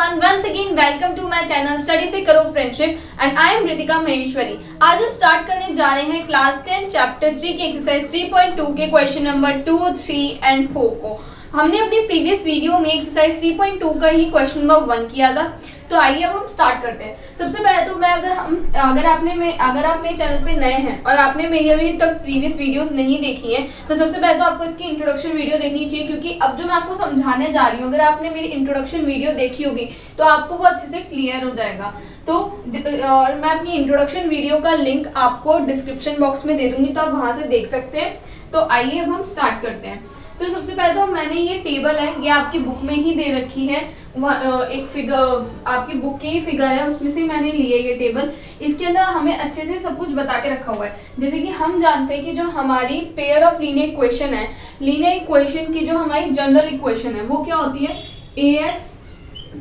everyone, once again welcome to my channel study से करो friendship and I am Ritika Maheshwari. आज हम स्टार्ट करने जा रहे हैं क्लास 10 चैप्टर 3 की एक्सरसाइज 3.2 के क्वेश्चन नंबर 2, 3 एंड 4 को। हमने अपनी प्रीवियस वीडियो में एक्सरसाइज 3.2 का ही क्वेश्चन नंबर 1 किया था। तो आइए अब हम स्टार्ट करते हैं। सबसे पहले तो मैं अगर आप मेरे चैनल पे नए हैं और आपने मेरी अभी तक प्रीवियस वीडियोस नहीं देखी हैं तो सबसे पहले तो आपको इसकी इंट्रोडक्शन वीडियो देखनी चाहिए, क्योंकि अब जो मैं आपको समझाने जा रही हूँ अगर आपने मेरी इंट्रोडक्शन वीडियो देखी होगी तो आपको वो अच्छे से क्लियर हो जाएगा। तो और मैं अपनी इंट्रोडक्शन वीडियो का लिंक आपको डिस्क्रिप्शन बॉक्स में दे दूंगी, तो आप वहां से देख सकते हैं। तो आइए अब हम स्टार्ट करते हैं। तो सबसे पहले तो मैंने ये टेबल है, ये आपकी बुक में ही दे रखी है, एक फिगर आपकी बुक की फिगर है उसमें से मैंने ली है ये टेबल। इसके अंदर हमें अच्छे से सब कुछ बता के रखा हुआ है। जैसे कि हम जानते हैं कि जो हमारी पेयर ऑफ लीनियर इक्वेशन है, लीनियर इक्वेशन की जो हमारी जनरल इक्वेशन है वो क्या होती है, ax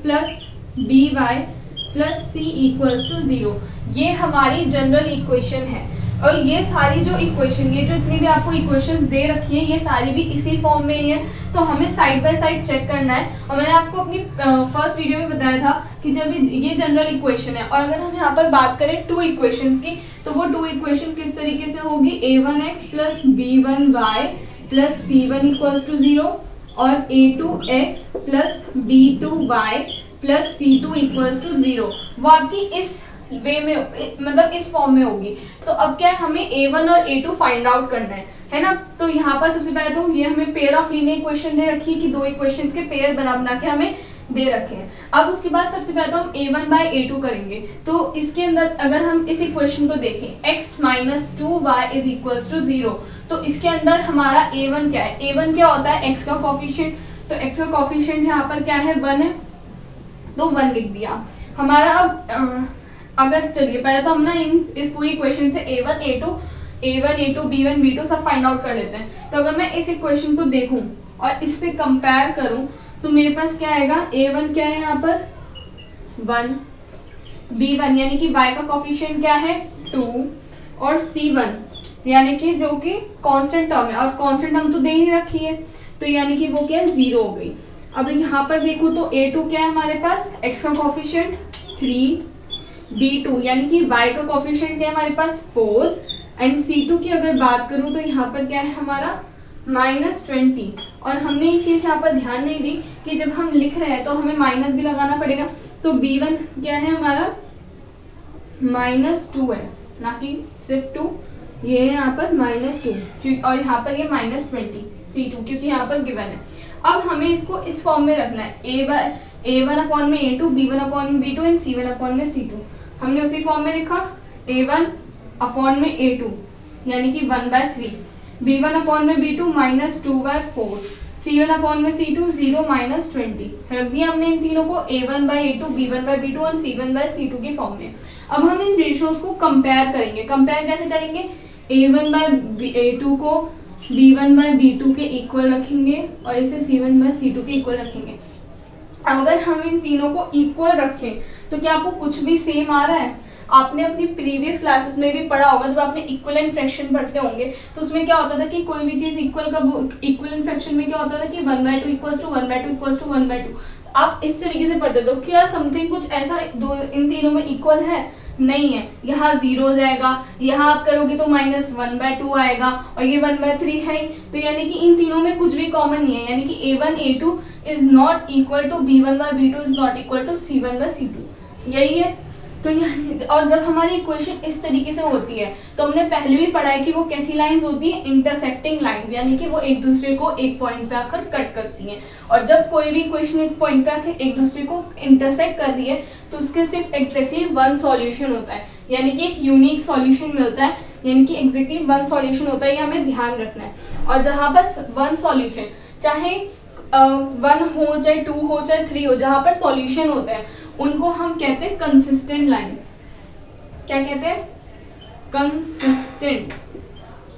plus by plus c equals to 0। ये हमारी जनरल इक्वेशन है। और ये सारी जो इक्वेशन, ये जो इतनी भी आपको इक्वेशंस दे रखी है ये सारी भी इसी फॉर्म में ही है। तो हमें साइड बाय साइड चेक करना है। और मैंने आपको अपनी फर्स्ट वीडियो में बताया था कि जब ये जनरल इक्वेशन है और अगर हम यहाँ पर बात करें टू इक्वेशंस की तो वो टू इक्वेशन किस तरीके से होगी, a1x plus b1y plus c1 equals to 0 और a2x plus b2y plus c2 equals to 0। वो आपकी इस वे में मतलब इस फॉर्म में होगी। तो अब क्या है, हमें a1 और a2 फाइंड आउट करना है ना। तो यहाँ पर सबसे पहले तो ये हमें पेयर ऑफ लीनियर इक्वेशन दे रखी है कि दो इक्वेशंस के पेयर बना के हमें दे रखे हैं। अब उसके बाद सबसे पहले तो हम a1 बाय a2 करेंगे। तो इसके अंदर अगर हम इस इक्वेशन को देखें x minus 2y is equals to 0, तो इसके अंदर हमारा a1 क्या है, a1 क्या होता है, x का कोफिशिएंट। तो x का कोफिशिएंट यहाँ पर क्या है, 1 है, तो 1 लिख दिया हमारा। अब अगर चलिए पहले तो हम ना इस पूरी इक्वेशन से a1 a2 b1 b2 सब फाइंड आउट कर लेते हैं। तो अगर मैं इस इक्वेशन को देखूं और इससे कंपेयर करूं तो मेरे पास क्या आएगा, a1 क्या है यहाँ पर 1, b1 यानी कि y का कोफिशिएंट क्या है 2 और c1 यानी कि जो कि कांस्टेंट टर्म है और कांस्टेंट टर्म तो दे ही रखी है, तो यानी कि वो क्या है 0 हो गई। अब यहाँ पर देखूं तो a2 क्या है हमारे पास, x का कोफिशिएंट 3, b2 यानी कि y का कोफिशिएंट क्या है हमारे पास 4 एंड c2 की अगर बात करूं तो यहाँ पर क्या है हमारा -20। और हमने एक चीज यहाँ पर ध्यान नहीं दी कि जब हम लिख रहे हैं तो हमें माइनस भी लगाना पड़ेगा। तो b1 क्या है हमारा -2 है, ना कि सिर्फ 2, ये है यहाँ पर -2 और यहाँ पर ये -20 c2 क्योंकि यहाँ पर गिवन है। अब हमें इसको इस फॉर्म में रखना है, a1 अपॉन में a2, b1 अपॉन में b2 एंड c1 अपॉन में c2। हमने उसी फॉर्म में लिखा a1 अपॉन में a2 यानी कि 1/3, b1 अपॉन में b2 -2/4, c1 अपॉन में c2 0 -20। रख दिया हमने इन तीनों को a1/a2, b1/b2 और c1/c2 की फॉर्म में। अब हम इन रेशियोज को कंपेयर करेंगे। कंपेयर कैसे करेंगे, a1/a2 को b1/b2 के इक्वल रखेंगे और इसे c1/c2 के इक्वल रखेंगे। अगर हम इन तीनों को इक्वल रखें तो क्या आपको कुछ भी सेम आ रहा है? आपने अपनी प्रीवियस क्लासेस में भी पढ़ा होगा, जब आपने इक्विवेलेंट फ्रैक्शन पढ़ते होंगे तो उसमें क्या होता था कि कोई भी चीज इक्विवेलेंट फ्रैक्शन में क्या होता था कि 1/2 इक्वल्स टू 1/2 इक्वल्स टू 1/2। आप इस तरीके से पढ़ते हो। क्या समथिंग कुछ ऐसा इन तीनों में इक्वल है? नहीं है। यहाँ 0 जाएगा, यहाँ आप करोगे तो -1/2 आएगा और ये 1/3 है ही। तो यानी कि इन तीनों में कुछ भी कॉमन नहीं है, यानी कि a1 a2 is not equal to b1/b2 is not equal to c1/c2। यही है। तो और जब हमारी इक्वेशन इस तरीके से होती है तो हमने पहले भी पढ़ा है कि वो कैसी लाइंस होती है, इंटरसेक्टिंग लाइंस, यानी कि वो एक दूसरे को एक पॉइंट पे आकर कट करती हैं। और जब कोई भी इक्वेशन एक पॉइंट पे आकर एक दूसरे को इंटरसेक्ट कर रही है तो उसके सिर्फ एग्जैक्टली वन सॉल्यूशन होता है, यानी कि एक यूनिक सॉल्यूशन मिलता है, यानी कि एग्जैक्टली वन सॉल्यूशन होता है, ये हमें ध्यान रखना है। और जहाँ पर वन सॉल्यूशन चाहे 1 हो चाहे 2 हो चाहे 3 हो, जहाँ पर सॉल्यूशन होता है उनको हम कहते हैं कंसिस्टेंट लाइन। क्या कहते हैं? कंसिस्टेंट।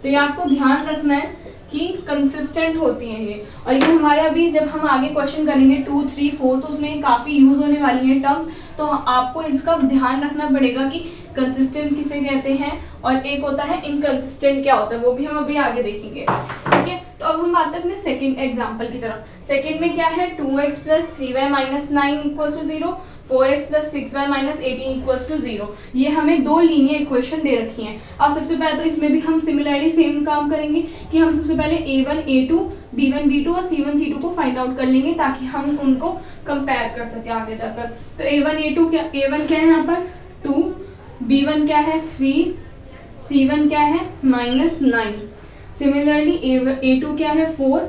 तो ये आपको ध्यान रखना है कि कंसिस्टेंट होती हैं ये। और ये हमारे अभी जब हम आगे क्वेश्चन करेंगे 2, 3, 4 तो उसमें काफी यूज होने वाली है टर्म्स, तो आपको इसका ध्यान रखना पड़ेगा कि कंसिस्टेंट किसे कहते हैं और एक होता है इनकंसिस्टेंट क्या होता है, वो भी हम अभी आगे देखेंगे। ठीक है, तो तो अब हम आते हैं अपने सेकंड एग्जांपल की तरफ। सेकंड में क्या है, 2x plus 3y minus 9 equals to 0, 4x plus 6y minus 18 equals to 0। ये हमें दो लीनियर इक्वेशन दे रखी हैं। अब सबसे पहले तो इसमें भी हम सिमिलरली सेम काम करेंगे कि हम सबसे पहले a1 a2 b1 b2 और c1 c2 को फाइंड आउट कर लेंगे ताकि हम उनको कंपेयर कर सके आगे जाकर। तो a1 a2 क्या, a1 क्या है यहाँ पर 2, b1 क्या है 3, c1 क्या है माइनस 9। सिमिलरली a2 क्या है 4,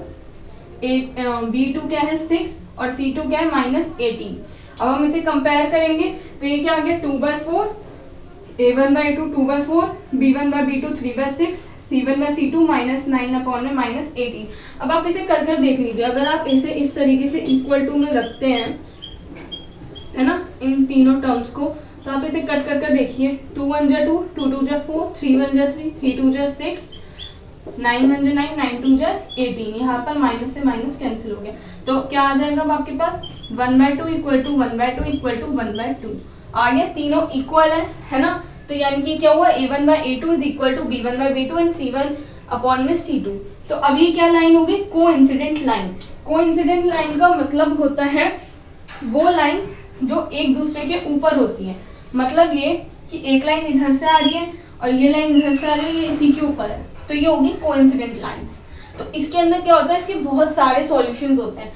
b2 क्या है 6 और c2 क्या है माइनस 18। अब हम इसे कंपेयर करेंगे तो ये क्या आ गया 2/4, a1/2 2/4, b1/b2 3/6, c1/c2 माइनस 9 में माइनस 18। अब आप इसे कर देख लीजिए, अगर आप इसे इस तरीके से इक्वल टू में रखते हैं, है ना, इन तीनों टर्म्स को, तो आप इसे कट कर देखिए। 2 1 जा 2, 2 2 जा 4, 3 1 जा 3, 3 2 जा 6, 9 1 जा 9, 9 2 जा 18। यहाँ पर माइनस से माइनस कैंसिल हो गया, तो क्या आ जाएगा अब आपके पास 1/2 इक्वल टू 1/2 इक्वल टू 1/2 आ गया। तीनों इक्वल है ना, तो यानी कि क्या हुआ a1/a2 is equal to b1/b2 and c1/c2। तो अब ये क्या लाइन होगी, कोइंसिडेंट लाइन। कोइंसिडेंट लाइन का मतलब होता है वो लाइंस जो एक दूसरे के ऊपर होती है। मतलब ये कि एक लाइन इधर से आ रही है और ये लाइन इधर से आ रही है, ये इसी के ऊपर है, तो ये होगी कोइंसिडेंट लाइंस। तो इसके अंदर क्या होता है, इसके बहुत सारे सॉल्यूशंस होते हैं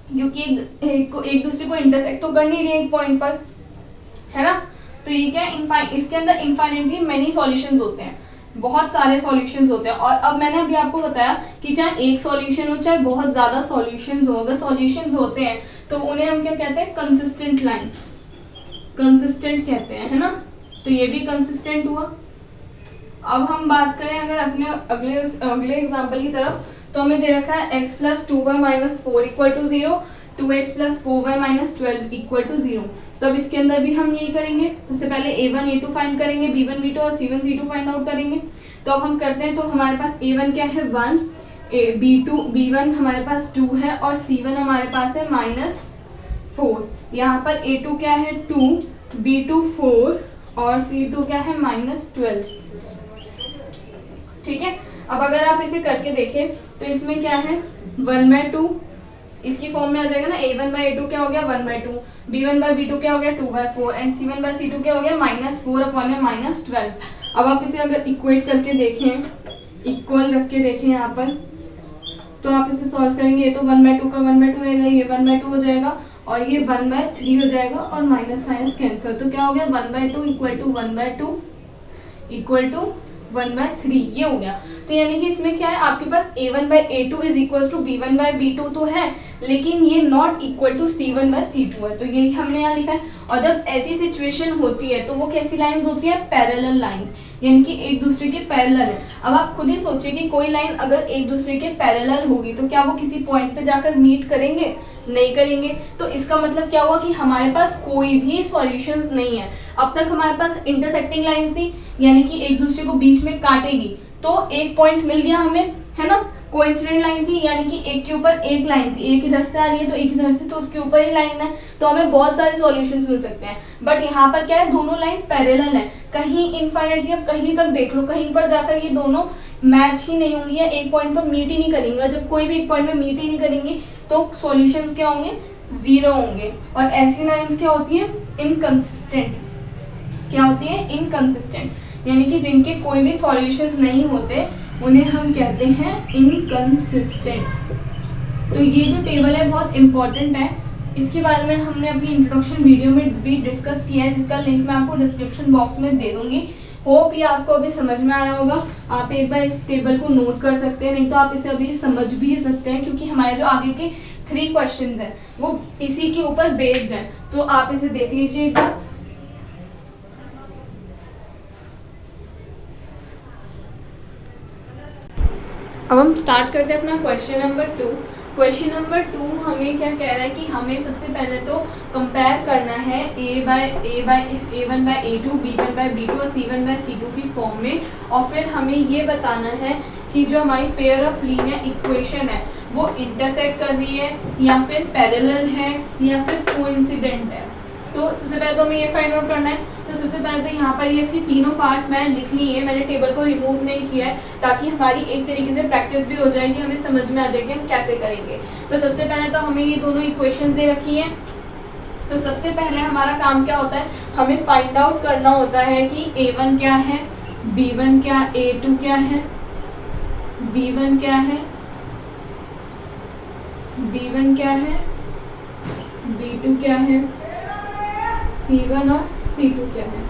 क्योंकि एक दूसरे को इंटरसेक्ट तो कर नहीं रही एक पॉइंट पर, है ना। तो ये क्या है, इसके अंदर इनफाइनेटली मेनी सॉल्यूशंस होते हैं, बहुत सारे सॉल्यूशंस होते हैं। और अब मैंने अभी आपको बताया कि चाहे एक सॉल्यूशन हो चाहे बहुत ज्यादा सॉल्यूशंस हो, अगर सॉल्यूशंस होते हैं तो उन्हें हम क्या कहते हैं, कंसिस्टेंट लाइन, कंसिस्टेंट कहते हैं, है ना। तो ये भी कंसिस्टेंट हुआ। अब हम बात करें अगर अपने अगले एग्जाम्पल की तरफ, तो हमें दे रखा है x plus 2y minus 4 equal to 0, 2x plus 4y minus 12 equal to 0। तो अब इसके अंदर भी हम यही करेंगे, सबसे पहले a1 a2 फाइंड करेंगे, b1 b2 और c1 c2 फाइंड आउट करेंगे। तो अब हम करते हैं, तो हमारे पास a1 क्या है 1, b1 हमारे पास 2 है और c1 हमारे पास है माइनस 4। यहाँ पर a2 क्या है 2, b2 4 और c2 क्या है माइनस 12। ठीक है। अब अगर आप इसे करके देखें तो इसमें क्या है 1/2 इसकी फॉर्म में आ जाएगा ना, a1/a2 क्या हो गया 1/2, b1/b2 क्या हो गया 2/4 एंड c1/c2 क्या हो गया -4/12। अब आप इसे अगर इक्वेट करके देखें, इक्वल रख के देखें यहाँ पर, तो आप इसे सॉल्व करेंगे, ये तो 1/2 का 1/2 रहेगा, ये 1/2 हो जाएगा और ये 1/3 हो जाएगा और माइनस माइनस कैंसिल। तो क्या हो गया 1/2 इक्वल टू 1/2 इक्वल टू 1/3, ये हो गया। तो यानी कि इसमें क्या है, आपके पास a1/a2 is equal to b1/b2 तो है, लेकिन ये नॉट इक्वल टू c1/c2 है, तो यही हमने यहाँ लिखा है। और जब ऐसी सिचुएशन होती है तो वो कैसी लाइंस होती है, पैरेलल लाइंस, यानी कि एक दूसरे के पैरेलल है। अब आप खुद ही सोचिए कि कोई लाइन अगर एक दूसरे के पैरेलल होगी तो क्या वो किसी पॉइंट पे जाकर मीट करेंगे, नहीं करेंगे। तो इसका मतलब क्या हुआ कि हमारे पास कोई भी सॉल्यूशंस नहीं है। अब तक हमारे पास इंटरसेक्टिंग लाइंस थी, यानी कि एक दूसरे को बीच में काटेगी, तो एक पॉइंट मिल गया हमें, है ना। कोइंसिडेंट लाइन थी, यानी कि एक के ऊपर एक लाइन थी, एक इधर से आ रही है तो एक इधर से, तो उसके ऊपर ही लाइन है, तो हमें बहुत सारे सॉल्यूशंस मिल सकते हैं। बट यहाँ पर क्या है, दोनों लाइन पैरेलल है, कहीं इनफाइनाइटली अब कहीं तक देख लो, कहीं पर जाकर ये दोनों मैच ही नहीं होंगी, एक पॉइंट पर मीट ही नहीं करेंगे। जब कोई भी एक पॉइंट पर मीट ही नहीं करेंगी तो सॉल्यूशंस क्या होंगे, जीरो होंगे। और ऐसी लाइंस क्या होती है, इनकंसिस्टेंट। क्या होती है, इनकंसिस्टेंट, यानी कि जिनके कोई भी सॉल्यूशंस नहीं होते उन्हें हम कहते हैं इनकंसिस्टेंट। तो ये जो टेबल है बहुत इंपॉर्टेंट है, इसके बारे में हमने अपनी इंट्रोडक्शन वीडियो में भी डिस्कस किया है, जिसका लिंक मैं आपको डिस्क्रिप्शन बॉक्स में दे दूंगी। होप ये आपको अभी समझ में आया होगा। आप एक बार इस टेबल को नोट कर सकते हैं, नहीं तो आप इसे अभी समझ भी सकते हैं, क्योंकि हमारे जो आगे के 3 क्वेश्चंस हैं वो इसी के ऊपर बेस्ड हैं। तो आप इसे देख लीजिएगा। अब हम स्टार्ट करते हैं अपना क्वेश्चन नंबर 2। क्वेश्चन नंबर 2 हमें क्या कह रहा है कि हमें सबसे पहले तो कंपेयर करना है a1/a2, b1/b2 और c1/c2 की फॉर्म में, और फिर हमें ये बताना है कि जो हमारी पेयर ऑफ लीनियर इक्वेशन है वो इंटरसेक्ट कर रही है या फिर पैरेलल है या फिर कोइंसिडेंट है। तो सबसे पहले तो हमें ये फाइंड आउट करना है। तो सबसे पहले तो यहाँ पर ये इसकी तीनों पार्ट्स मैंने लिख ली है, मैंने टेबल को रिमूव नहीं किया है ताकि हमारी एक तरीके से प्रैक्टिस भी हो जाएगी, हमें समझ में आ जाएगी हम कैसे करेंगे। तो सबसे पहले तो हमें ये दोनों इक्वेशन दे रखी हैं। तो सबसे पहले हमारा काम क्या होता है, हमें फाइंड आउट करना होता है कि A1 क्या है, B1 क्या, A2 क्या है, B1 क्या है, B1 क्या है, B2 क्या है, C1 और C2 क्या है,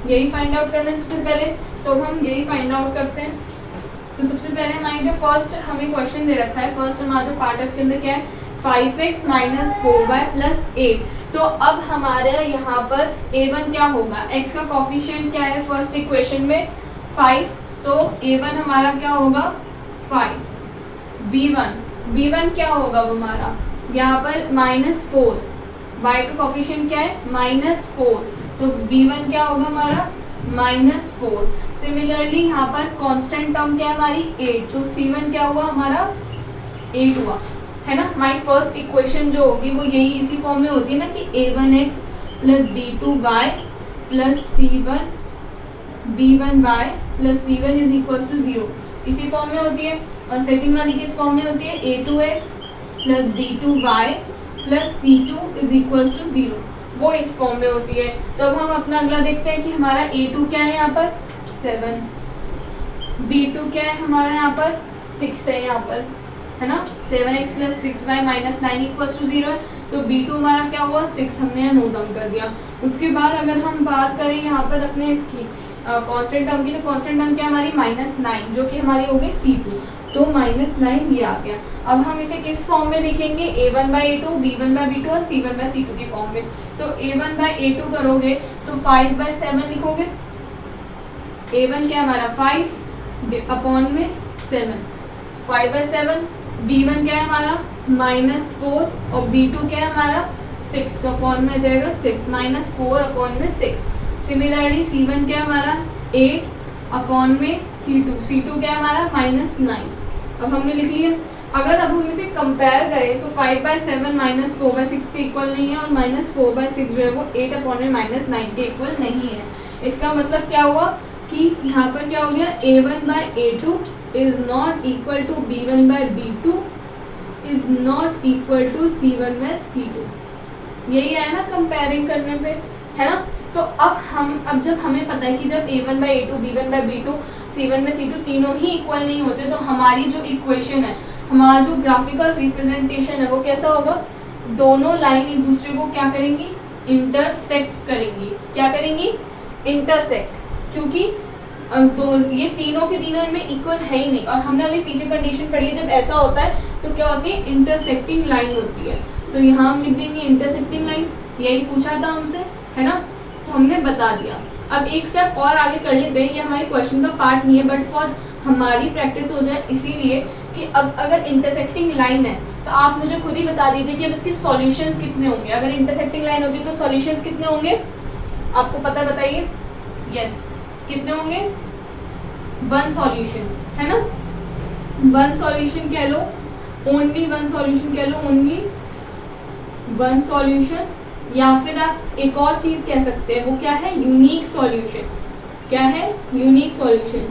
यही फाइंड आउट करना है सबसे पहले। तो हम यही फाइंड आउट करते हैं। तो सबसे पहले हमारी जो फर्स्ट हमें क्वेश्चन दे रखा है, फर्स्ट हमारा जो पार्ट है उसके अंदर क्या है, 5x - 4y + 8। तो अब हमारे यहाँ पर A1 क्या होगा, x का कोफिशिएंट क्या है फर्स्ट इक्वेशन में 5, तो A1 हमारा क्या होगा 5। B1 क्या होगा वो हमारा यहाँ पर -4, y का कोफिशिएंट क्या है -4, तो B1 क्या होगा हमारा -4। सिमिलरली यहाँ पर कांस्टेंट टर्म क्या है हमारी 8, तो C1 क्या हुआ हमारा 8 हुआ, है ना। हमारी फर्स्ट इक्वेशन जो होगी वो यही इसी फॉर्म में होती है ना कि A1x + B2y + C1 B1y + C1 = 0, इसी फॉर्म में होती है। और सेकंड वाली किस फॉर्म में होती है, A2x + B2y + C2 = 0, वो इस फॉर्म में होती है। तो अब हम अपना अगला देखते हैं कि हमारा A2 क्या है यहाँ पर 7, B2 क्या है हमारा यहाँ पर 6 है यहाँ पर, है ना। 7x + 6y - 9 = 0 है, तो B2 हमारा क्या हुआ 6, हमने यहाँ नोट डाउन कर दिया। उसके बाद अगर हम बात करें यहाँ पर अपने इसकी कांस्टेंट टर्म की, तो कांस्टेंट टर्म क्या हमारी -9, जो कि हमारी हो गई C2, तो -9 ये आ गया। अब हम इसे किस फॉर्म में लिखेंगे, A1/A2 B1/B2 और C1/C2 की फॉर्म में। तो A1/A2 करोगे तो 5/7 लिखोगे, A1 क्या हमारा 5 अपॉन में 7, 5/7। B1 क्या है हमारा -4 और B2 क्या है हमारा 6, तो अपॉन में जाएगा 6 -4 अपॉन में 6। सिमिलरली C1 क्या है हमारा 8 अपॉन में C2 क्या है हमारा -9। अब हमने लिख लिया। अगर अब हम इसे कंपेयर करें तो 5/7 -4/6 के इक्वल नहीं है और -4/6 जो है वो 8 अपॉन में -9 के इक्वल नहीं है। इसका मतलब क्या हुआ कि यहाँ पर क्या हो गया, A1/A2 is not equal to B1/B2 is not equal to C1/C2। यही है ना कंपेयरिंग करने पे, है ना। तो अब जब हमें पता है कि जब A1/A2 B1/B2 C1/C2 तीनों ही इक्वल नहीं होते, तो हमारी जो इक्वेशन है, हमारा जो ग्राफिकल रिप्रेजेंटेशन है वो कैसा होगा, दोनों लाइन एक दूसरे को क्या करेंगी, इंटरसेक्ट करेंगी। क्या करेंगी, इंटरसेक्ट, क्योंकि ये तीनों के तीनों इनमें इक्वल है ही नहीं। और हमने अभी पीछे कंडीशन पढ़ी है, जब ऐसा होता है तो क्या होती है, इंटरसेक्टिंग लाइन होती है। तो यहाँ हम लिख देंगे इंटरसेक्टिंग लाइन, यही पूछा था हमसे, है ना, तो हमने बता दिया। अब एक स्टेप और आगे कर लेते हैं, ये हमारे क्वेश्चन का पार्ट नहीं है बट फॉर हमारी प्रैक्टिस हो जाए इसीलिए कि अब अगर इंटरसेक्टिंग लाइन है तो आप मुझे खुद ही बता दीजिए कि अब इसके सॉल्यूशंस कितने होंगे। अगर इंटरसेक्टिंग लाइन होती है तो सॉल्यूशंस कितने होंगे, आपको पता बताइए। यस, कितने होंगे, 1 सॉल्यूशन, है ना, 1 सॉल्यूशन कह लो, ओनली 1 सॉल्यूशन कह लो, ओनली 1 सॉल्यूशन। या फिर आप एक और चीज कह सकते हैं, वो क्या है, यूनिक सॉल्यूशन। क्या है, यूनिक सॉल्यूशन।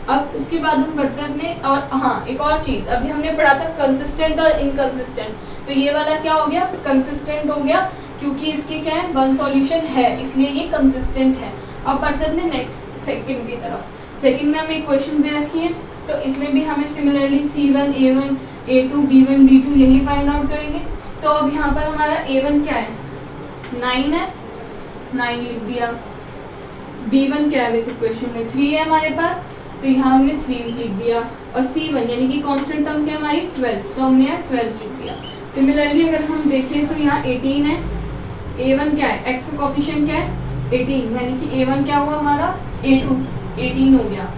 अब उसके बाद हम बढ़ते हैं अपने, और हाँ एक और चीज, अभी हमने पढ़ा था कंसिस्टेंट और इनकंसिस्टेंट, तो ये वाला क्या हो गया, कंसिस्टेंट हो गया, क्योंकि इसके क्या है 1 सॉल्यूशन है, इसलिए ये कंसिस्टेंट है। अब बढ़ते हैं नेक्स्ट सेकंड की तरफ। सेकंड में हमें इक्वेशन दे रखी है, तो इसमें भी हमें similarly C1 A1 A2 B1 B2 यही फाइंड आउट करेंगे। तो अब यहाँ पर हमारा A1 क्या है 9 है, 9 लिख दिया। B1 क्या है इस इक्वेशन में 3 है हमारे पास, तो यहाँ हमने 3 लिख दिया। और C1 यानी कि कांस्टेंट टर्म क्या हमारी 12, तो हमने यहाँ 12 लिख दिया। सिमिलरली अगर हम देखें तो यहाँ 18 है, A1 क्या है, x का कोफिशिएंट क्या है 18, यानी कि A1 क्या हुआ हमारा A2 18 हो गया।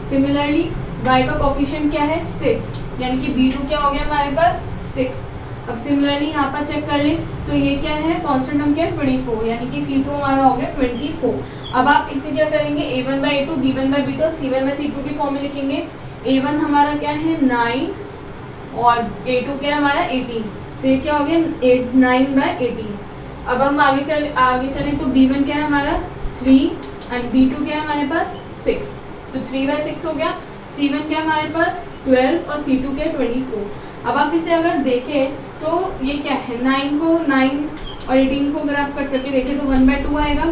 सिमिलरली y का कोफिशिएंट क्या है 6, यानी कि B2 क्या हो गया हमारे पास 6। अब सिमिलरली यहाँ पर चेक कर लें तो ये क्या है, कांस्टेंट टर्म क्या है 24, यानी कि C2 हमारा हो गया 24। अब आप इसे क्या करेंगे, A1/A2 B1/B2 C1/C2 की फॉर्म में लिखेंगे। A1 हमारा क्या है 9 और A2 क्या है हमारा 18, तो ये क्या हो गया 9/18। अब हम आगे चलें तो B1 क्या है हमारा 3 एंड B2 क्या है हमारे पास 6, तो 3/6 हो गया। C1 क्या है हमारे पास 12 और C2 क्या है 24। अब आप इसे अगर देखें तो ये क्या है 9 और 18 को अगर आप कट करके देखें तो 1/2 आएगा।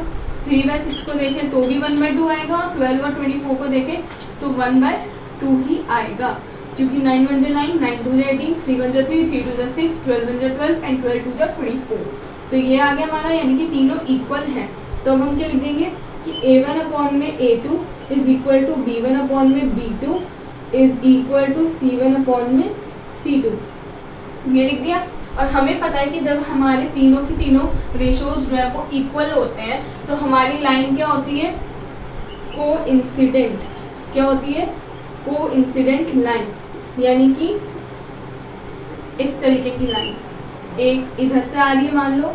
3/6 को देखें तो भी 1/2 आएगा। 12 और 24 को देखें तो 1/2 ही आएगा, क्योंकि 9 1 जा 9, 9 2 जा 18, 3 1 जा 3, 3 2 जा 6, 12 1 जा 12 एंड 12 2 जा 24। तो ये आ गया हमारा, यानी कि तीनों इक्वल हैं। तो अब हम क्या लिख देंगे कि A1 में A2 is equal to B1 में B2 is equal to C1 में C2, ये लिख दिया। और हमें पता है कि जब हमारे तीनों की तीनों रेशोज जो है वो इक्वल होते हैं तो हमारी लाइन क्या होती है, कोइंसिडेंट। क्या होती है, कोइंसिडेंट लाइन, यानी कि इस तरीके की लाइन, एक इधर से आ रही है, मान लो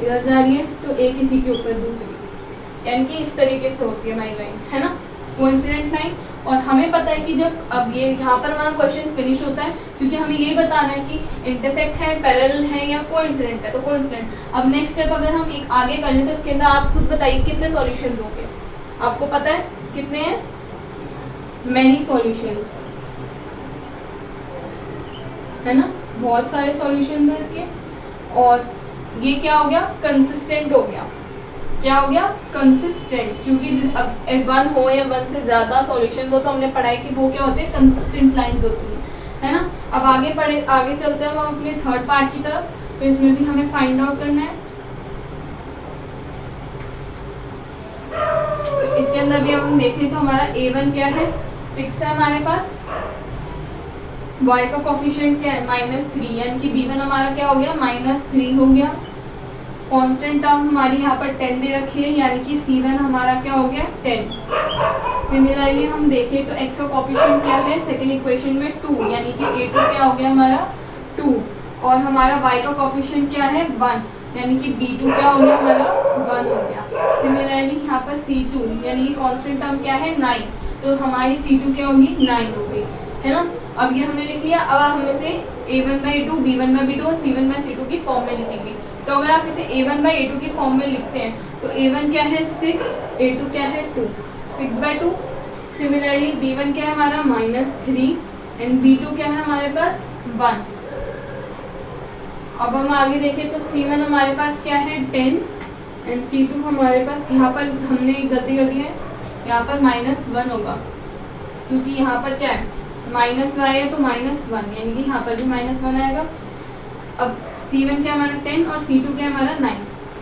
इधर जा रही है तो एक इसी के ऊपर दूसरी, यानी कि इस तरीके से होती है हमारी लाइन, है ना, कोइंसिडेंट लाइन। और हमें पता है कि जब अब ये यहाँ पर हमारा क्वेश्चन फिनिश होता है, क्योंकि हमें ये बताना है कि इंटरसेक्ट है, पैरेलल है या कोइंसिडेंट है, तो कोइंसिडेंट। अब नेक्स्ट स्टेप अगर हम एक आगे कर लें तो इसके अंदर आप खुद बताइए कितने सॉल्यूशंस होंगे, आपको पता है कितने हैं, मैनी सॉल्यूशंस, है ना, बहुत सारे सॉल्यूशंस हैं इसके। और ये क्या हो गया, कंसिस्टेंट हो गया। क्या हो गया, कंसिस्टेंट, क्योंकि जिस अब 1 हो या 1 से ज़्यादा सॉल्यूशन हो तो हमने पढ़ाई कि वो क्या होते हैं, कंसिस्टेंट लाइंस होती है ना। अब आगे चलते हैं हम अपने थर्ड पार्ट की तरफ। तो इसमें भी हमें फाइंड आउट करना है। तो इसके अंदर भी हम देखें तो हमारा A1 क्या है 6 है हमारे पास, y का कोफिशिएंट क्या है -3, यानी कि B1 हमारा क्या हो गया -3 हो गया। कांस्टेंट टर्म हमारी यहाँ पर 10 दे रखी है, यानी कि C1 हमारा क्या हो गया 10। सिमिलरली हम देखें तो x का कोफिशिएंट क्या है सेकंड इक्वेशन में 2, यानी कि A2 क्या हो गया हमारा 2। और हमारा y का कोफिशिएंट क्या है 1, यानी कि B2 क्या हो गया हमारा 1 हो गया। सिमिलरली यहाँ पर C2 यानी कि कांस्टेंट टर्म क्या है 9, तो हमारी C2 क्या होगी 9 हो गई, है ना। अब ये हमने लिख लिया। अब हम इसे A1/2, B1/B2 और C1/C2 की फॉर्म में लिखेंगे। तो अगर आप इसे A1/A2 की फॉर्म में लिखते हैं तो A1 क्या है 6, A2 क्या है 2, 6/2। सिमिलरली B1 क्या है हमारा -3 एंड B2 क्या है हमारे पास 1। अब हम आगे देखें तो C1 हमारे पास क्या है 10 एंड C2 हमारे पास, यहाँ पर हमने एक गलती कर दी है, यहाँ पर -1 होगा, क्योंकि यहाँ पर क्या है -y है तो -1, यानी कि यहाँ पर भी -1 आएगा। अब C1 क्या हमारा 10 और C2 क्या हमारा 9,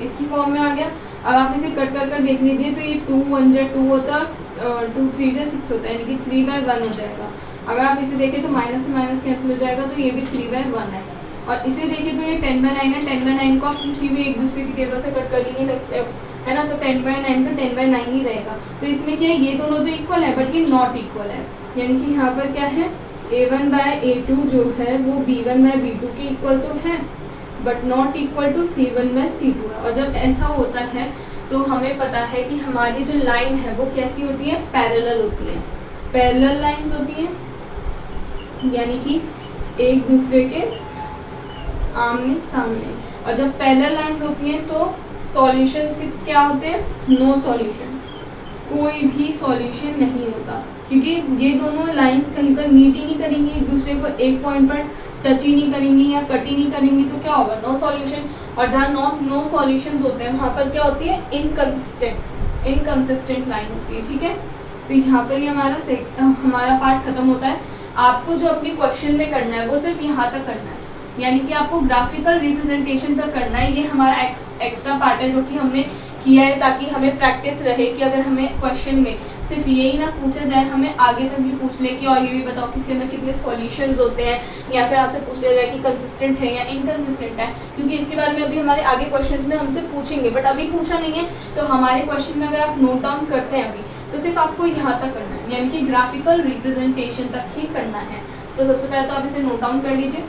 इसकी फॉर्म में आ गया। अब आप इसे कट कर देख लीजिए तो ये 2 1 जा 2 होता, 2 3 जा 6 होता है, यानी कि 3/1 हो जाएगा। अगर आप इसे देखें तो माइनस से माइनस कैंसिल हो जाएगा, तो ये भी 3/1 है। और इसे देखें तो ये 10/9 है। 10/9 को आप किसी भी एक दूसरे की टेबल से कट कर ही नहीं सकते, है ना, तो 10/9 का 10/9 ही रहेगा। तो इसमें क्या है, ये दोनों तो इक्वल है बट ये नॉट इक्वल है, यानी कि यहाँ पर क्या है A1/A2 जो है वो B1/B2 के इक्वल तो है but not equal to C1/C2। और जब ऐसा होता है तो हमें पता है कि हमारी जो लाइन है वो कैसी होती है, पैरेलल होती है, पैरेलल लाइंस होती हैं, यानी कि एक दूसरे के आमने सामने। और जब पैरेलल लाइंस होती हैं तो सॉल्यूशंस क्या होते हैं, नो सॉल्यूशन, कोई भी सॉल्यूशन नहीं होता, क्योंकि ये दोनों लाइंस कहीं पर मीट ही नहीं करेंगी, एक दूसरे को एक पॉइंट पर टच ही नहीं करेंगी या कट ही नहीं करेंगी, तो क्या होगा, नो सॉल्यूशन। और जहाँ नो सॉल्यूशंस होते हैं वहाँ पर क्या होती है, इनकंसिस्टेंट लाइन होती है, ठीक है। तो यहाँ पर ही हमारा पार्ट खत्म होता है। आपको जो अपनी क्वेश्चन में करना है वो सिर्फ यहाँ तक करना है, यानी कि आपको ग्राफिकल रिप्रेजेंटेशन तक करना है। ये हमारा एक्स्ट्रा पार्ट है जो कि हमने किया है ताकि हमें प्रैक्टिस रहे कि अगर हमें क्वेश्चन में सिर्फ यही ना पूछा जाए, हमें आगे तक भी पूछ ले कि और ये भी बताओ कि इसके अंदर कितने सॉल्यूशंस होते हैं, या फिर आपसे पूछ लिया जाए कि कंसिस्टेंट है या इनकंसिस्टेंट है, क्योंकि इसके बारे में अभी हमारे आगे क्वेश्चंस में हमसे पूछेंगे बट अभी पूछा नहीं है। तो हमारे क्वेश्चन में अगर आप नोट डाउन करते हैं अभी तो सिर्फ आपको यहाँ तक करना है, यानी कि ग्राफिकल रिप्रेजेंटेशन तक ही करना है। तो सबसे पहले तो आप इसे नोट डाउन कर लीजिए।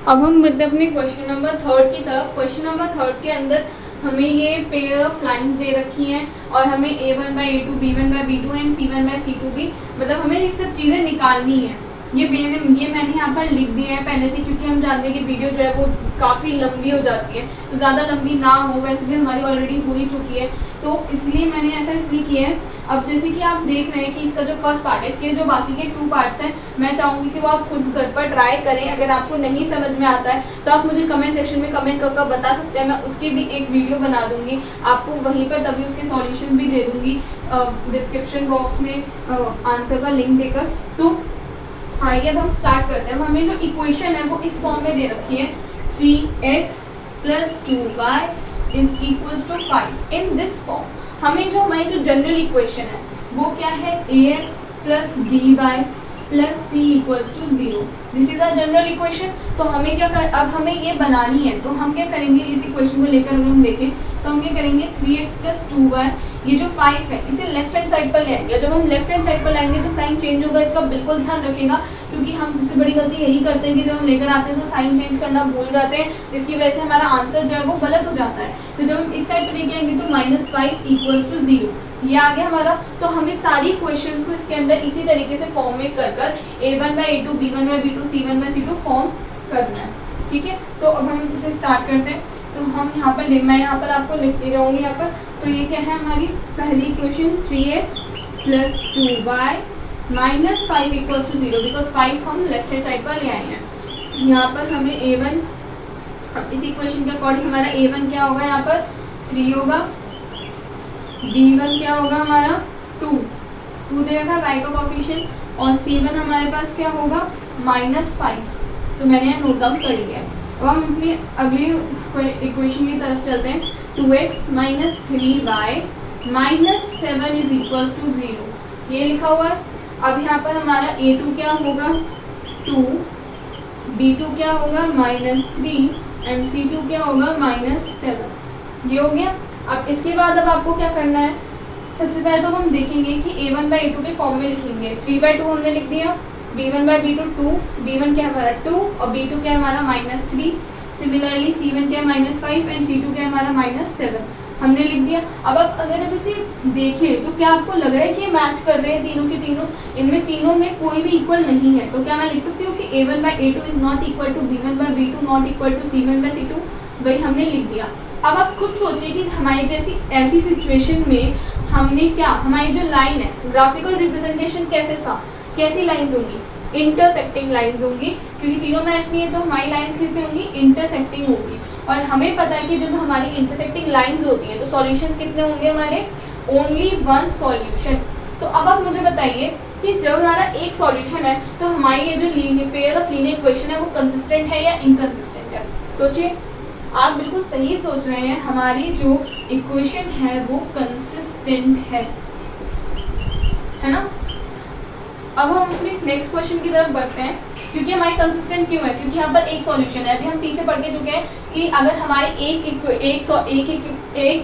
अब हम बढ़ते अपने क्वेश्चन नंबर 3 की तरफ। क्वेश्चन नंबर 3 के अंदर हमें ये पेयर ऑफ लाइंस दे रखी हैं और हमें A1/A2, B1/B2 एंड C1/C2 भी, मतलब हमें ये सब चीज़ें निकालनी है। ये मैंने यहाँ पर लिख दिया है पहले से, क्योंकि हम जानते हैं कि वीडियो जो है वो काफ़ी लंबी हो जाती है, तो ज़्यादा लंबी ना हो, वैसे भी हमारी ऑलरेडी हो ही चुकी है, तो इसलिए मैंने ऐसा इसलिए किया है। अब जैसे कि आप देख रहे हैं कि इसका जो फर्स्ट पार्ट है, इसके जो बाकी के 2 पार्ट्स हैं, मैं चाहूँगी कि वो आप खुद घर पर ट्राई करें। अगर आपको नहीं समझ में आता है तो आप मुझे कमेंट सेक्शन में कमेंट करके बता सकते हैं, मैं उसकी भी एक वीडियो बना दूँगी आपको वहीं पर, तभी उसके सॉल्यूशन भी दे दूँगी डिस्क्रिप्शन बॉक्स में आंसर का लिंक देकर। तो आइए अब हम स्टार्ट करते हैं। अब हमें जो इक्वेशन है वो इस फॉर्म में दे रखी है, 3x + 2y = 5। In this form हमें जो हमारी जो जनरल इक्वेशन है वो क्या है, ax + by + c = 0। This is our general equation. तो हमें क्या कर, अब हमें ये बनानी है, तो हम क्या करेंगे, इस इक्वेशन को लेकर अगर हम देखें तो हम क्या करेंगे, 3x + 2y, ये जो 5 है इसे लेफ्ट हैंड साइड पर ले आएंगे। जब हम लेफ्ट हैंड साइड पर लाएंगे तो साइन चेंज होगा, इसका बिल्कुल ध्यान रखिएगा, क्योंकि हम सबसे बड़ी गलती यही करते हैं कि जब हम लेकर आते हैं तो साइन चेंज करना भूल जाते हैं, जिसकी वजह से हमारा आंसर जो है वो गलत हो जाता है। तो जब हम इस साइड पर लेके आएंगे तो -5 = 0, ये आ गया हमारा। तो हमें सारी इक्वेशंस को इसके अंदर इसी तरीके से फॉर्म में कर a1/a2 b1/b2 c1/c2 फॉर्म करना है, ठीक है। तो अब हम इसे स्टार्ट करते हैं। तो हम यहाँ पर मैं यहाँ पर आपको लिखती जाऊँगी यहाँ पर। तो ये क्या है हमारी पहली इक्वेशन, 3x + 2y - 5 = 0, बिकॉज 5 हम लेफ्ट हैंड साइड पर ले आए हैं। यहाँ पर हमें a1, अब इस इक्वेशन के अकॉर्डिंग हमारा a1 क्या होगा, यहाँ पर 3 होगा, b1 क्या होगा हमारा 2 दे रखा y का कोएफिशिएंट, और c1 हमारे पास क्या होगा -5। तो मैंने यहाँ नोट डाउन कर लिया है। अब हम अपनी अगली इक्वेशन की तरफ चलते हैं, 2x - 3y - 7 = 0, ये लिखा हुआ है। अब यहाँ पर हमारा a2 क्या होगा 2, b2 क्या होगा -3 एंड c2 क्या होगा -7, ये हो गया। अब इसके बाद अब आपको क्या करना है, सबसे पहले तो हम देखेंगे कि a1/a2 के फॉर्म में लिखेंगे। 3/2 हमने लिख दिया, b1/b2 2, b1 क्या हमारा 2 और b2 क्या हमारा -3, सिमिलरली c1 क्या -5 एंड c2 क्या हमारा -7, हमने लिख दिया। अब आप अगर आप इसे देखें तो क्या आपको लग रहा है कि ये मैच कर रहे हैं तीनों के तीनों, इनमें तीनों में कोई भी इक्वल नहीं है, तो क्या मैं लिख सकती हूँ कि a1/a2 is not equal to b1/b2 not equal to c1/c2, वही हमने लिख दिया। अब आप खुद सोचिए कि हमारी जैसी ऐसी सिचुएशन में हमने क्या, हमारी जो लाइन है, ग्राफिकल रिप्रेजेंटेशन कैसे था, कैसी लाइंस होंगी, इंटरसेक्टिंग लाइंस होंगी, क्योंकि तीनों मैच नहीं है तो हमारी लाइंस कैसे होंगी, इंटरसेक्टिंग होगी। और हमें पता है कि जब हमारी इंटरसेक्टिंग लाइंस होती हैं तो सॉल्यूशंस कितने होंगे हमारे, ओनली 1 सॉल्यूशन। तो अब आप मुझे बताइए कि जब हमारा एक सॉल्यूशन है तो हमारी ये जो पेयर ऑफ लीनियर इक्वेशन है वो कंसिस्टेंट है या इनकंसिस्टेंट है, सोचिए। आप बिल्कुल सही सोच रहे हैं, हमारी जो इक्वेशन है वो कंसिस्टेंट है ना। अब हम अपने नेक्स्ट क्वेश्चन की तरफ बढ़ते हैं, क्योंकि हमारी कंसिस्टेंट क्यों है, क्योंकि यहाँ पर एक सॉल्यूशन है। अभी हम पीछे पढ़ के चुके हैं कि अगर हमारी एक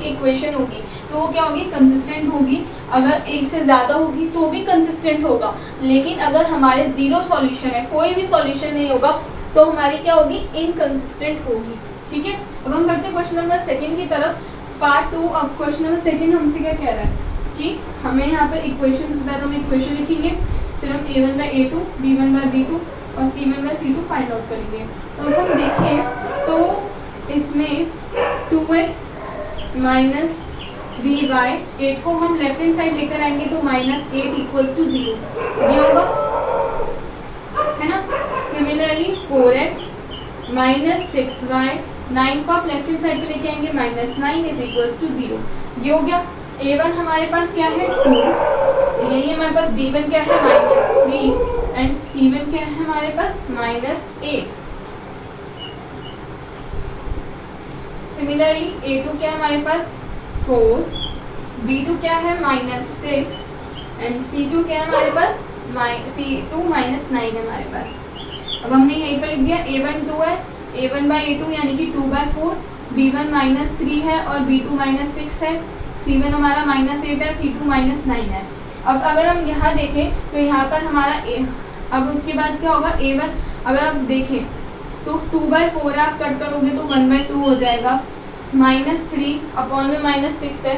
इक्वेशन होगी तो वो क्या होगी, कंसिस्टेंट होगी। अगर एक से ज़्यादा होगी तो भी कंसिस्टेंट होगा, लेकिन अगर हमारे 0 सॉल्यूशन है, कोई भी सॉल्यूशन नहीं होगा, तो हमारी क्या होगी, इनकंसिस्टेंट होगी, ठीक है। अब हम करते हैं क्वेश्चन नंबर 2 की तरफ, पार्ट 2। अब क्वेश्चन नंबर 2 हमसे क्या कह रहा है कि हमें यहाँ पर इक्वेशन, सबसे पहले हम इक्वेशन लिखेंगे, फिर हम a1/a2 b1/b2 और c1/c2 फाइंड आउट करेंगे। तो अब हम देखें तो इसमें 2x - 3y, 8 को हम लेफ्ट हैंड साइड लेकर आएंगे तो -8 = 0, ये होगा, है ना। सिमिलरली 4x - 6y, 9 को आप लेफ्ट हैंड साइड पे लेके आएंगे -9 = 0, ये हो गया। a1 हमारे पास क्या है 2, यही हमारे पास b1 क्या है -3 एंड c1 क्या है हमारे पास -8। सिमिलरली a2 क्या है हमारे पास 4, b2 क्या है -6 एंड c2 क्या है हमारे पास c2 -9 है हमारे पास। अब हमने यहीं पर लिख दिया, a1 2 है, a1/a2 यानी कि 2/4, b1 -3 है और b2 -6 है, c1 हमारा -8 है, c2 -9 है। अब अगर हम यहाँ देखें तो यहाँ पर हमारा अब उसके बाद क्या होगा, a1 अगर आप देखें तो 2/4 है, आप कट करोगे तो 1/2 हो जाएगा, -3 अपॉन में -6 है,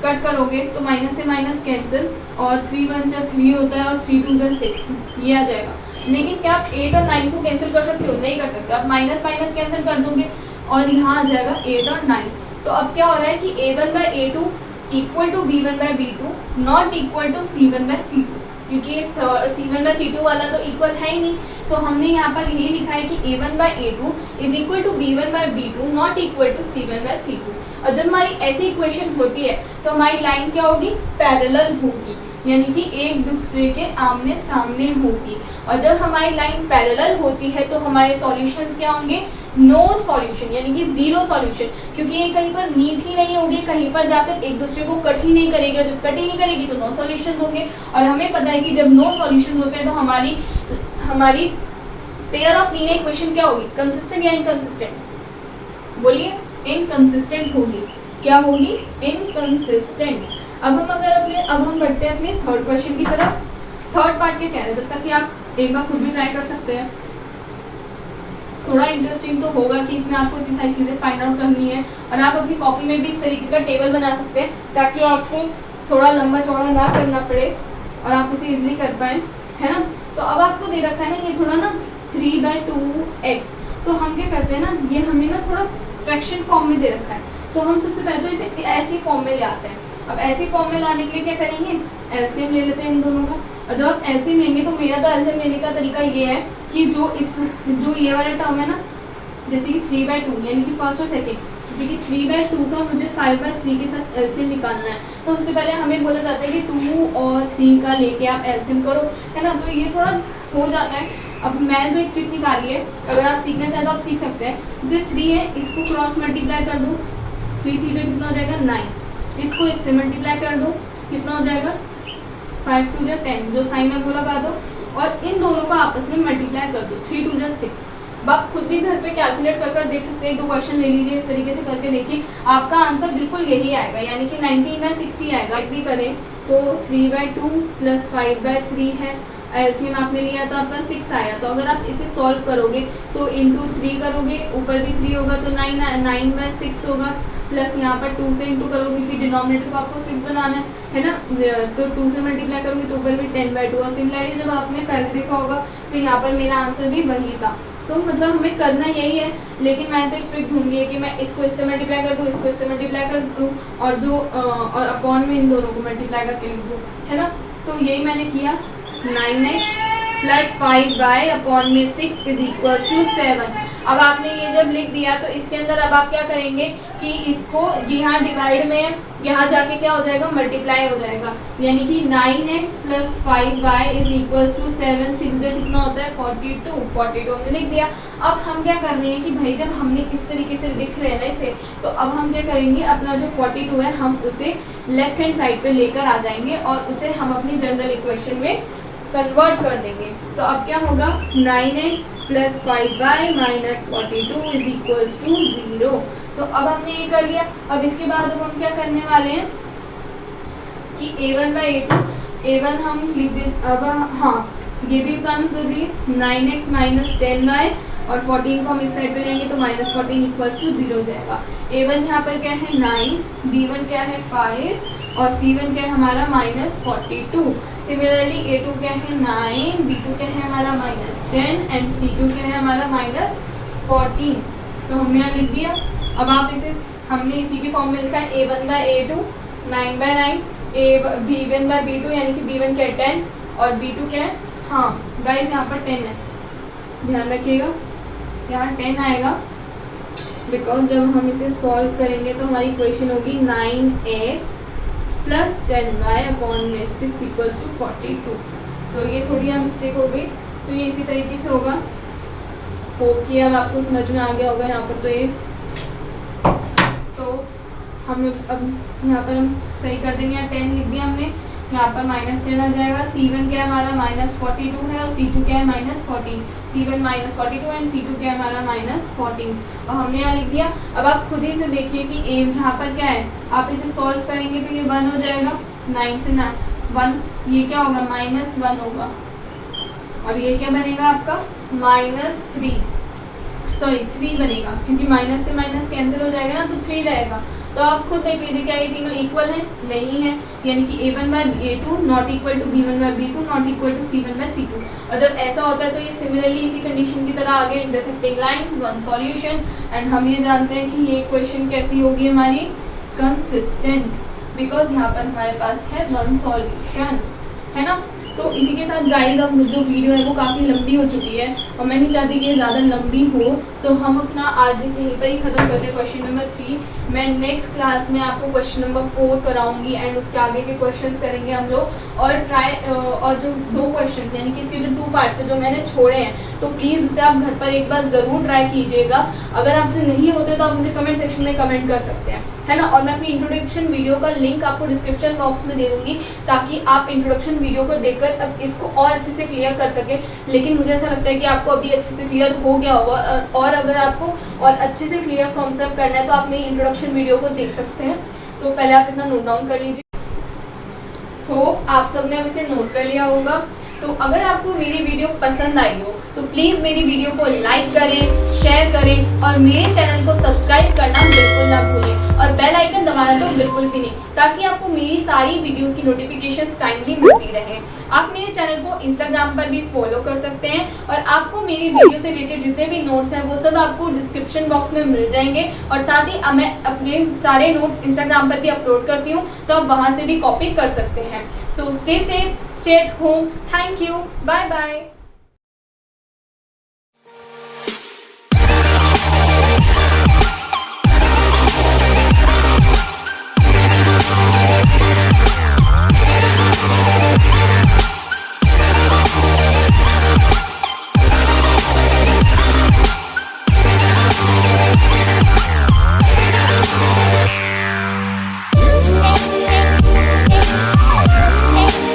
कट करोगे तो माइनस से माइनस कैंसिल, और 3 1 जा 3 होता है और 3 2 जा 6, ये आ जाएगा। लेकिन क्या आप 8 और 9 को कैंसिल कर सकते हो? नहीं कर सकते। आप माइनस माइनस कैंसिल कर दोगे और यहाँ आ जाएगा 8 और 9। तो अब क्या हो रहा है कि a1/a2 equal to b1/b2 not equal to c1/c2, क्योंकि c1/c2 वाला तो इक्वल है ही नहीं। तो हमने यहाँ पर यही लिखा है कि a1/a2 is equal to b1/b2 not equal to c1/c2। और जब हमारी ऐसी इक्वेशन होती है तो हमारी लाइन क्या होगी? पैरेलल होगी, यानी कि एक दूसरे के आमने सामने होगी। और जब हमारी लाइन पैरेलल होती है तो हमारे सॉल्यूशंस क्या होंगे? नो सॉल्यूशन, यानी कि जीरो सॉल्यूशन, क्योंकि ये कहीं पर मीट ही नहीं होगी, कहीं पर जाकर एक दूसरे को कट ही नहीं करेगी। और जब कट ही नहीं करेगी तो नो सॉल्यूशन होंगे। और हमें पता है कि जब नो सॉल्यूशन होते हैं तो हमारी पेयर ऑफ लीनियर इक्वेशन क्या होगी? कंसिस्टेंट या इनकंसिस्टेंट? बोलिए। इनकंसिस्टेंट होगी। क्या होगी? इनकंसिस्टेंट। अब हम बढ़ते हैं अपने थर्ड क्वेश्चन की तरफ। थर्ड पार्ट के कह रहे हैं, जब तक कि आप एक बार खुद भी ट्राई कर सकते हैं। थोड़ा इंटरेस्टिंग तो होगा कि इसमें आपको इतनी सारी चीज़ें फाइंड आउट करनी है, और आप अपनी कॉपी में भी इस तरीके का टेबल बना सकते हैं ताकि आपको थोड़ा लंबा चौड़ा ना करना पड़े और आप इसे इजीली कर पाएँ, है ना। तो अब आपको दे रखा है ना ये थोड़ा ना 3/2x, तो हम क्या करते हैं ना, ये हमें ना थोड़ा फ्रैक्शन फॉर्म में दे रखा है। तो हम सबसे पहले तो इसे ऐसी फॉर्म में ले आते हैं। अब ऐसी फॉर्म में लाने के लिए क्या करेंगे? एलसीएम ले लेते हैं इन दोनों का। और जब आप एलसीएम लेंगे तो मेरा तो एलसीएम लेने का तरीका ये है कि जो ये वाला टर्म है ना, जैसे कि 3/2 यानी कि फर्स्ट और सेकेंड, जैसे कि 3/2 का मुझे 5/3 के साथ एलसीएम निकालना है। तो उससे पहले हमें बोला जाता है कि 2 और 3 का लेके आप एलसीएम करो, है ना। तो ये थोड़ा हो जाता है। अब मैंने तो एक ट्रिक निकाली है, अगर आप सीखना चाहें तो आप सीख सकते हैं। जैसे 3 है, इसको क्रॉस मल्टीप्लाई कर दो, 3 3 से कितना हो जाएगा? 9। इसको इससे मल्टीप्लाई कर दो, कितना हो जाएगा? 5 2 जा 10, जो साइन है वो लगा दो, और इन दोनों को आपस में मल्टीप्लाई कर दो, 3 2 जा 6। अब आप खुद भी घर पे कैलकुलेट कर देख सकते हैं। 2 क्वेश्चन ले लीजिए, इस तरीके से करके देखिए, आपका आंसर बिल्कुल यही आएगा, यानी कि 19/6 ही आएगा। भी करें तो 3/2 प्लस 5/3 है, एलसीएम आपने लिया तो आपका 6 आया। तो अगर आप इसे सॉल्व करोगे तो इंटू 3 करोगे, ऊपर भी 3 होगा तो 9/6 होगा, प्लस यहाँ पर 2 से इंटू करोगे क्योंकि डिनोमिनेटर को आपको 6 बनाना है ना। तो 2 से मल्टीप्लाई करोगे तो ऊपर भी 10/2। और सिमिलरली जब आपने पहले देखा होगा तो यहाँ पर मेरा आंसर भी वही था। तो मतलब हमें करना यही है, लेकिन मैंने तो एक ट्रिक ढूंढी है कि मैं इसको इससे मल्टीप्लाई कर दूँ, इसको इससे मल्टीप्लाई कर दूँ, और अपॉन में इन दोनों को मल्टीप्लाई करके लिख दूँ, है ना। तो यही मैंने किया। 9x plus 5/6 is equal to 7। अब आपने ये जब लिख दिया तो इसके अंदर अब आप क्या करेंगे कि इसको यहाँ डिवाइड में यहाँ जाके क्या हो जाएगा? मल्टीप्लाई हो जाएगा, यानी कि 9x plus 5y is equal to 7। 6 से कितना होता है? 42 हमने लिख दिया। अब हम क्या कर रहे हैं कि भाई जब हमने इस तरीके से लिख रहे हैं ना इसे, तो अब हम क्या करेंगे, अपना जो 42 है हम उसे लेफ्ट हैंड साइड पे लेकर आ जाएंगे और उसे हम अपनी जनरल इक्वेशन में कन्वर्ट कर देंगे। तो अब क्या होगा? 9x plus 5y minus 42 is equal to 0। तो अब हमने ये कर लिया। अब इसके बाद अब हम क्या करने वाले हैं कि a1/a1 हम लिख दें। अब हाँ, ये भी उतारना जरूरी है। 9x माइनस 10y और 14 को हम इस साइड पे लेंगे तो माइनस 14 इक्वल्स टू 0 हो जाएगा। a1 यहाँ पर क्या है? 9, b1 क्या है? 5 और c1 क्या है हमारा? माइनस 42। सिमिलरली a2 क्या है? 9, b2 क्या है हमारा? माइनस 10 एंड c2 क्या है हमारा? माइनस 14। तो हमने यहाँ लिख दिया। अब आप इसे हमने इसी के फॉर्म में लिखा है a1/a2 9/9, b1/b2 यानी कि b1 क्या है? 10 और b2 क्या है? हाँ गाइस यहाँ पर 10 है, ध्यान रखिएगा, यहाँ 10 आएगा बिकॉज जब हम इसे सॉल्व करेंगे तो हमारी इक्वेशन होगी 9x प्लस 10y अपॉन में 6 इक्वल्स टू 42। तो ये थोड़ी यहाँ मिस्टेक हो गई, तो ये इसी तरीके से होगा। होप कि अब आपको समझ में आ गया होगा यहाँ पर। तो ये तो हम अब यहाँ पर हम सही कर देंगे। यहाँ 10 लिख दिया हमने, यहाँ पर माइनस 10 आ जाएगा। c1 क्या है हमारा? माइनस 42 है और c2 क्या है? Minus 14। c1 minus 42 and c2 क्या है हमारा? माइनस 14। और हमने यहाँ लिख दिया। अब आप खुद ही से देखिए कि a यहाँ पर क्या है, आप इसे सॉल्व करेंगे तो ये 1 हो जाएगा। 9 से 1, ये क्या होगा? माइनस 1 होगा। और ये क्या बनेगा आपका? माइनस 3 बनेगा, क्योंकि माइनस से माइनस कैंसिल हो जाएगा ना, तो 3 रहेगा। तो आप खुद देख लीजिए क्या ये तीनों इक्वल हैं? नहीं है, यानी कि A1 by A2 not equal to B1 by B2 not equal to C1 by C2। और जब ऐसा होता है तो ये सिमिलरली इसी कंडीशन की तरह आगे intersecting lines, one solution. And हम ये जानते हैं कि ये इक्वेशन कैसी होगी हमारी? कंसिस्टेंट, बिकॉज यहाँ पर हमारे पास है वन सॉल्यूशन, है ना। तो इसी के साथ गाइस अब जो वीडियो है वो काफ़ी लंबी हो चुकी है और मैं नहीं चाहती कि ये ज़्यादा लंबी हो, तो हम अपना आज यहीं पर ही ख़त्म करते हैं क्वेश्चन नंबर 3। मैं नेक्स्ट क्लास में आपको क्वेश्चन नंबर 4 कराऊंगी एंड उसके आगे के क्वेश्चंस करेंगे हम लोग। और जो 2 क्वेश्चन यानी कि इसके जो 2 पार्ट्स हैं जो मैंने छोड़े हैं, तो प्लीज़ उसे आप घर पर एक बार ज़रूर ट्राई कीजिएगा। अगर आपसे नहीं होते तो आप मुझे कमेंट सेक्शन में कमेंट कर सकते हैं, है ना। और मैं अपनी इंट्रोडक्शन वीडियो का लिंक आपको डिस्क्रिप्शन बॉक्स में दे दूँगी ताकि आप इंट्रोडक्शन वीडियो को देखकर अब इसको और अच्छे से क्लियर कर सकें। लेकिन मुझे ऐसा लगता है कि आपको अभी अच्छे से क्लियर हो गया होगा, और अगर आपको और अच्छे से क्लियर कॉन्सेप्ट करना है तो आप मेरी इंट्रोडक्शन वीडियो को देख सकते हैं। तो पहले आप इतना नोट डाउन कर लीजिए। होप आप सबने अब इसे नोट कर लिया होगा। तो अगर आपको मेरी वीडियो पसंद आई हो तो प्लीज़ मेरी वीडियो को लाइक करें, शेयर करें और मेरे चैनल को सब्सक्राइब करना बिल्कुल ना भूलें और बेल आइकन दबाना तो बिल्कुल भी नहीं, ताकि आपको मेरी सारी वीडियोस की नोटिफिकेशंस टाइमली मिलती रहे। आप मेरे चैनल को इंस्टाग्राम पर भी फॉलो कर सकते हैं और आपको मेरी वीडियो से रिलेटेड जितने भी नोट्स हैं वो सब आपको डिस्क्रिप्शन बॉक्स में मिल जाएंगे। और साथ ही मैं अपने सारे नोट्स इंस्टाग्राम पर भी अपलोड करती हूँ, तो आप वहाँ से भी कॉपी कर सकते हैं। So stay safe, stay at home. Thank you, bye bye.